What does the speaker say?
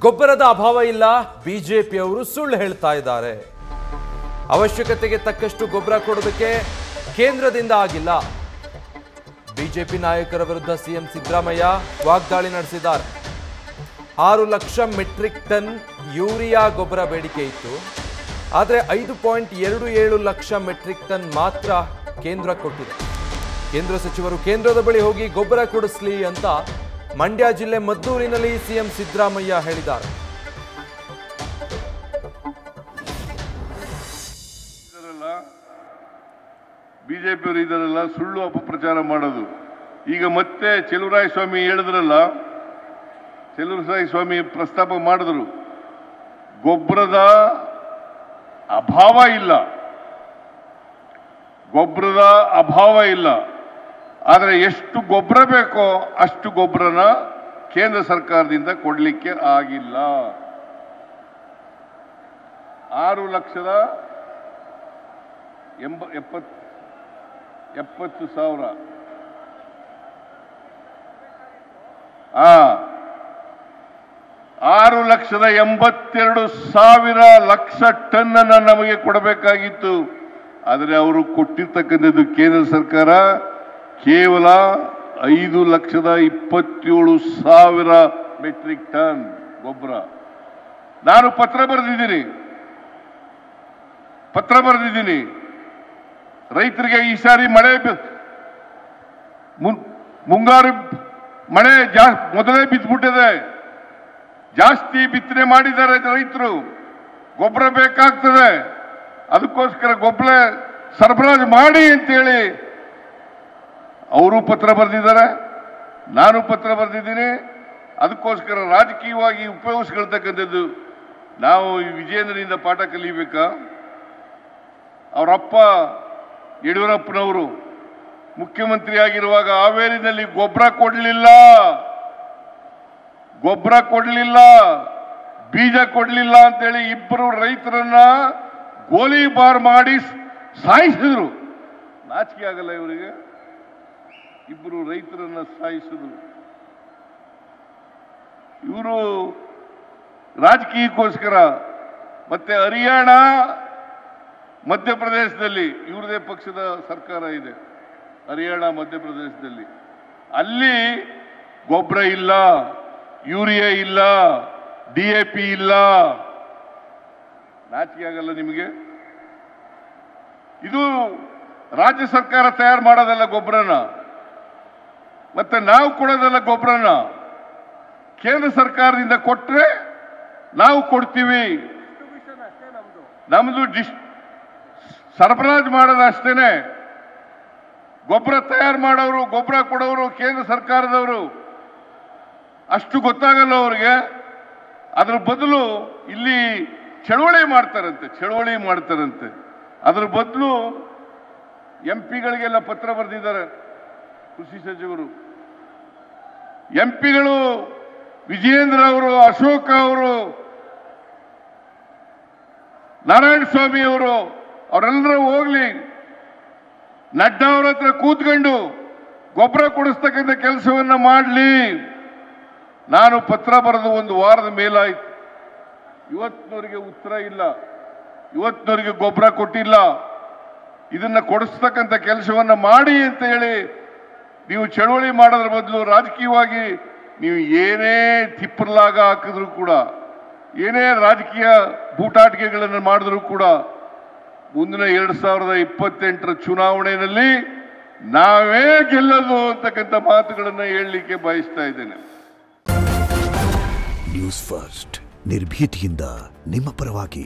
ಗೊಬ್ಬರದ ಅಭಾವ ಇಲ್ಲ, ಬಿಜೆಪಿಯವರು ಸುಳ್ಳು ಹೇಳ್ತಾ ಇದ್ದಾರೆ. ಅವಶ್ಯಕತೆಗೆ ತಕ್ಕಷ್ಟು ಗೊಬ್ಬರ ಕೊಡೋದಕ್ಕೆ ಕೇಂದ್ರದಿಂದ ಆಗಿಲ್ಲ. ಬಿಜೆಪಿ ನಾಯಕರ ವಿರುದ್ಧ ಸಿಎಂ ಸಿದ್ದರಾಮಯ್ಯ ವಾಗ್ದಾಳಿ ನಡೆಸಿದ್ದಾರೆ. 6 ಲಕ್ಷ ಮೆಟ್ರಿಕ್ ಟನ್ ಯೂರಿಯಾ ಗೊಬ್ಬರ ಬೇಡಿಕೆ ಇತ್ತು. ಆದರೆ 5.27 ಲಕ್ಷ ಮೆಟ್ರಿಕ್ ಟನ್ ಮಾತ್ರ ಕೇಂದ್ರ ಕೊಟ್ಟಿದೆ. ಕೇಂದ್ರ ಸಚಿವರು ಕೇಂದ್ರದ ಬಳಿ ಹೋಗಿ ಗೊಬ್ಬರ ಕೊಡಿಸಲಿ ಅಂತ ಮಂಡ್ಯ ಜಿಲ್ಲೆ ಮದ್ದೂರಿನಲ್ಲಿ ಸಿಎಂ ಸಿದ್ದರಾಮಯ್ಯ ಹೇಳಿದ್ದಾರೆ. ಬಿಜೆಪಿಯವರು ಇದರೆಲ್ಲ ಸುಳ್ಳು ಅಪಪ್ರಚಾರ ಮಾಡೋದು. ಈಗ ಮತ್ತೆ ಚೆಲುವರಾಯಸ್ವಾಮಿ ಹೇಳಿದ್ರಲ್ಲ, ಚೆಲುವರಾಯಸ್ವಾಮಿ ಪ್ರಸ್ತಾಪ ಮಾಡಿದ್ರು, ಗೊಬ್ಬರದ ಅಭಾವ ಇಲ್ಲ, ಗೊಬ್ಬರದ ಅಭಾವ ಇಲ್ಲ. ಆದರೆ ಎಷ್ಟು ಗೊಬ್ಬರ ಬೇಕೋ ಅಷ್ಟು ಗೊಬ್ಬರನ ಕೇಂದ್ರ ಸರ್ಕಾರದಿಂದ ಕೊಡಲಿಕ್ಕೆ ಆಗಿಲ್ಲ. 6,70,000 6,82,000 ಲಕ್ಷ ಟನ್ ಅನ್ನ ನಮಗೆ ಕೊಡಬೇಕಾಗಿತ್ತು. ಆದರೆ ಅವರು ಕೊಟ್ಟಿರ್ತಕ್ಕಂಥದ್ದು ಕೇಂದ್ರ ಸರ್ಕಾರ ಕೇವಲ 5,27,000 ಮೆಟ್ರಿಕ್ ಟನ್ ಗೊಬ್ಬರ. ನಾನು ಪತ್ರ ಬರೆದಿದ್ದೀನಿ ರೈತರಿಗೆ. ಈ ಸಾರಿ ಮಳೆ ಮುಂಗಾರು ಮಳೆ ಮೊದಲೇ ಬಿದ್ದುಬಿಟ್ಟಿದೆ, ಜಾಸ್ತಿ ಬಿತ್ತನೆ ಮಾಡಿದ್ದಾರೆ ರೈತರು, ಗೊಬ್ಬರ ಬೇಕಾಗ್ತದೆ, ಅದಕ್ಕೋಸ್ಕರ ಗೊಬ್ಬರ ಸರಬರಾಜು ಮಾಡಿ ಅಂತೇಳಿ ಅವರು ಪತ್ರ ಬರೆದಿದ್ದಾರೆ, ನಾನು ಪತ್ರ ಬರೆದಿದ್ದೀನಿ. ಅದಕ್ಕೋಸ್ಕರ ರಾಜಕೀಯವಾಗಿ ಉಪಯೋಗಿಸ್ಕೊಳ್ತಕ್ಕಂಥದ್ದು. ನಾವು ವಿಜಯೇಂದ್ರನಿಂದ ಪಾಠ ಕಲಿಬೇಕಾ? ಅವರಪ್ಪ ಯಡಿಯೂರಪ್ಪನವರು ಮುಖ್ಯಮಂತ್ರಿ ಆಗಿರುವಾಗ ಹಾವೇರಿನಲ್ಲಿ ಗೊಬ್ಬರ ಕೊಡಲಿಲ್ಲ, ಬೀಜ ಕೊಡಲಿಲ್ಲ ಅಂತೇಳಿ ಇಬ್ಬರು ರೈತರನ್ನ ಗೋಲಿಬಾರ್ ಮಾಡಿ ಸಾಯಿಸಿದ್ರು. ನಾಚಿಕೆ ಆಗಲ್ಲ ಇವರಿಗೆ? ಇಬ್ಬರು ರೈತರನ್ನ ಸಾಯಿಸಿದ್ರು. ಇವರು ರಾಜಕೀಯಕ್ಕೋಸ್ಕರ. ಮತ್ತೆ ಹರಿಯಾಣ, ಮಧ್ಯಪ್ರದೇಶದಲ್ಲಿ ಇವ್ರದೇ ಪಕ್ಷದ ಸರ್ಕಾರ ಇದೆ. ಹರಿಯಾಣ, ಮಧ್ಯಪ್ರದೇಶದಲ್ಲಿ ಅಲ್ಲಿ ಗೊಬ್ಬರ ಇಲ್ಲ, ಯೂರಿಯಾ ಇಲ್ಲ, DAP ಇಲ್ಲ. ನಾಚಿಕೆ ಆಗಲ್ಲ ನಿಮಗೆ? ಇದು ರಾಜ್ಯ ಸರ್ಕಾರ ತಯಾರು ಮಾಡೋದಲ್ಲ ಗೊಬ್ಬರನ, ಮತ್ತೆ ನಾವು ಕೊಡೋದಲ್ಲ ಗೊಬ್ಬರನ. ಕೇಂದ್ರ ಸರ್ಕಾರದಿಂದ ಕೊಟ್ರೆ ನಾವು ಕೊಡ್ತೀವಿ. ನಮ್ದು ಸರಬರಾಜು ಮಾಡೋದು ಅಷ್ಟೇನೆ. ಗೊಬ್ಬರ ತಯಾರು ಮಾಡೋರು, ಗೊಬ್ಬರ ಕೊಡೋರು ಕೇಂದ್ರ ಸರ್ಕಾರದವರು. ಅಷ್ಟು ಗೊತ್ತಾಗಲ್ಲ ಅವ್ರಿಗೆ. ಅದ್ರ ಬದಲು ಇಲ್ಲಿ ಚಳವಳಿ ಮಾಡ್ತಾರಂತೆ. ಅದ್ರ ಬದಲು MP ಗಳಿಗೆಲ್ಲ ಪತ್ರ ಬರೆದಿದ್ದಾರೆ ಕೃಷಿ ಸಚಿವರು. MP ಗಳು ವಿಜಯೇಂದ್ರ ಅವರು, ಅಶೋಕ್ ಅವರು, ನಾರಾಯಣ ಸ್ವಾಮಿ ಅವರು, ಅವರೆಲ್ಲರೂ ಹೋಗ್ಲಿ, ನಡ್ಡಾ ಅವ್ರ ಹತ್ರ ಕೂತ್ಕೊಂಡು ಗೊಬ್ಬರ ಕೊಡಿಸ್ತಕ್ಕಂಥ ಕೆಲಸವನ್ನ ಮಾಡಲಿ. ನಾನು ಪತ್ರ ಬರೆದು 1 ವಾರದ ಮೇಲಾಯ್ತು. ಇವತ್ತಿನವರಿಗೆ ಉತ್ತರ ಇಲ್ಲ, ಇವತ್ತಿನವರಿಗೆ ಗೊಬ್ಬರ ಕೊಟ್ಟಿಲ್ಲ. ಇದನ್ನ ಕೊಡಿಸ್ತಕ್ಕಂಥ ಕೆಲಸವನ್ನ ಮಾಡಿ ಅಂತ ಹೇಳಿ ನೀವು ಚಳವಳಿ ಮಾಡೋದ್ರ ಬದಲು ರಾಜಕೀಯವಾಗಿ ನೀವು ಏನೇ ತಿಪ್ಪರ್ಲಾಗ ಹಾಕಿದ್ರು ಕೂಡ, ಏನೇ ರಾಜಕೀಯ ಬೂಟಾಟಿಕೆಗಳನ್ನು ಮಾಡಿದ್ರು ಕೂಡ, ಮುಂದಿನ 2028ರ ಚುನಾವಣೆಯಲ್ಲಿ ನಾವೇ ಗೆಲ್ಲೋದು ಅಂತಕ್ಕಂಥ ಮಾತುಗಳನ್ನು ಹೇಳಲಿಕ್ಕೆ ಬಯಸ್ತಾ ಇದ್ದೇನೆ. ನ್ಯೂಸ್ ಫಸ್ಟ್, ನಿರ್ಭೀತಿಯಿಂದ ನಿಮ್ಮ ಪರವಾಗಿ.